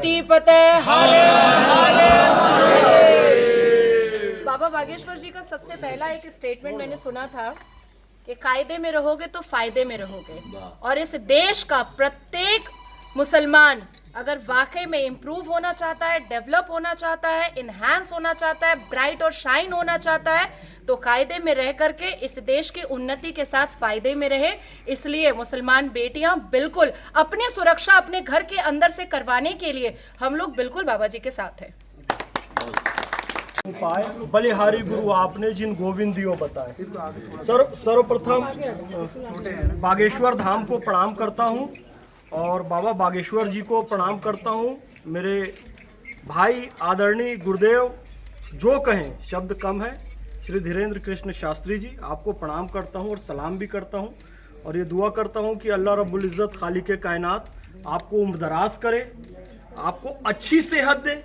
गणपति पते हरे हरे महादेव। बाबा बागेश्वर जी का सबसे पहला एक स्टेटमेंट मैंने सुना था कि कायदे में रहोगे तो फायदे में रहोगे, और इस देश का प्रत्येक मुसलमान अगर वाकई में इम्प्रूव होना चाहता है, डेवलप होना चाहता है, इनहैंस होना चाहता है, ब्राइट और शाइन होना चाहता है, तो कायदे में रह करके इस देश की उन्नति के साथ फायदे में रहे। इसलिए मुसलमान बेटियां बिल्कुल अपनी सुरक्षा अपने घर के अंदर से करवाने के लिए हम लोग बिल्कुल बाबा जी के साथ हैं। पाए बलिहारी गुरु आपने जिन गोविंदियों बताए। सर्वप्रथम बागेश्वर धाम को प्रणाम करता हूं और बाबा बागेश्वर जी को प्रणाम करता हूं। मेरे भाई आदरणीय गुरुदेव जो कहें शब्द कम है, श्री धीरेन्द्र कृष्ण शास्त्री जी, आपको प्रणाम करता हूं और सलाम भी करता हूं, और ये दुआ करता हूं कि अल्लाह रब्बुल इज़्ज़त खालिक़े कायनात आपको उम्र-दराज करे, आपको अच्छी सेहत दे,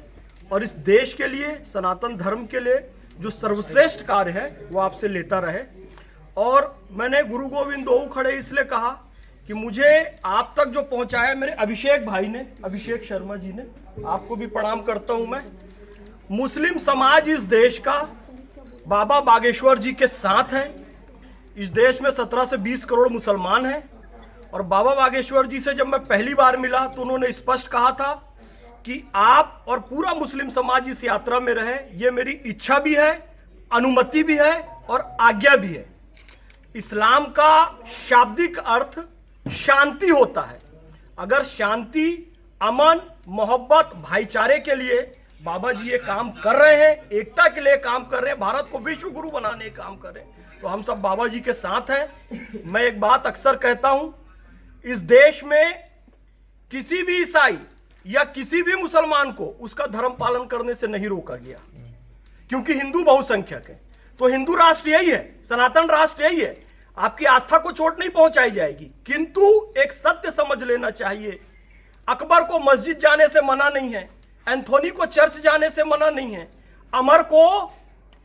और इस देश के लिए, सनातन धर्म के लिए जो सर्वश्रेष्ठ कार्य है वो आपसे लेता रहे। और मैंने गुरु गोविंद दो खड़े इसलिए कहा कि मुझे आप तक जो पहुंचाया मेरे अभिषेक भाई ने, अभिषेक शर्मा जी ने, आपको भी प्रणाम करता हूं मैं। मुस्लिम समाज इस देश का बाबा बागेश्वर जी के साथ है। इस देश में 17 से 20 करोड़ मुसलमान हैं, और बाबा बागेश्वर जी से जब मैं पहली बार मिला तो उन्होंने स्पष्ट कहा था कि आप और पूरा मुस्लिम समाज इस यात्रा में रहे। ये मेरी इच्छा भी है, अनुमति भी है और आज्ञा भी है। इस्लाम का शाब्दिक अर्थ शांति होता है। अगर शांति, अमन, मोहब्बत, भाईचारे के लिए बाबा जी ये काम कर रहे हैं, एकता के लिए काम कर रहे हैं, भारत को विश्व गुरु बनाने का काम कर रहे हैं, तो हम सब बाबा जी के साथ हैं। मैं एक बात अक्सर कहता हूं, इस देश में किसी भी ईसाई या किसी भी मुसलमान को उसका धर्म पालन करने से नहीं रोका गया, क्योंकि हिंदू बहुसंख्यक है। तो हिंदू राष्ट्र यही है, सनातन राष्ट्र यही है, आपकी आस्था को चोट नहीं पहुंचाई जाएगी। किंतु एक सत्य समझ लेना चाहिए, अकबर को मस्जिद जाने से मना नहीं है, एंथोनी को चर्च जाने से मना नहीं है, अमर को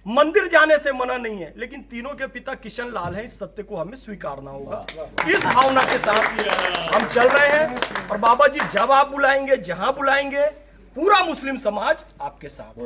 मंदिर जाने से मना नहीं है, लेकिन तीनों के पिता किशन लाल हैं। इस सत्य को हमें स्वीकारना होगा। इस भावना के साथ हम चल रहे हैं, और बाबा जी जब आप बुलाएंगे, जहां बुलाएंगे, पूरा मुस्लिम समाज आपके साथ है।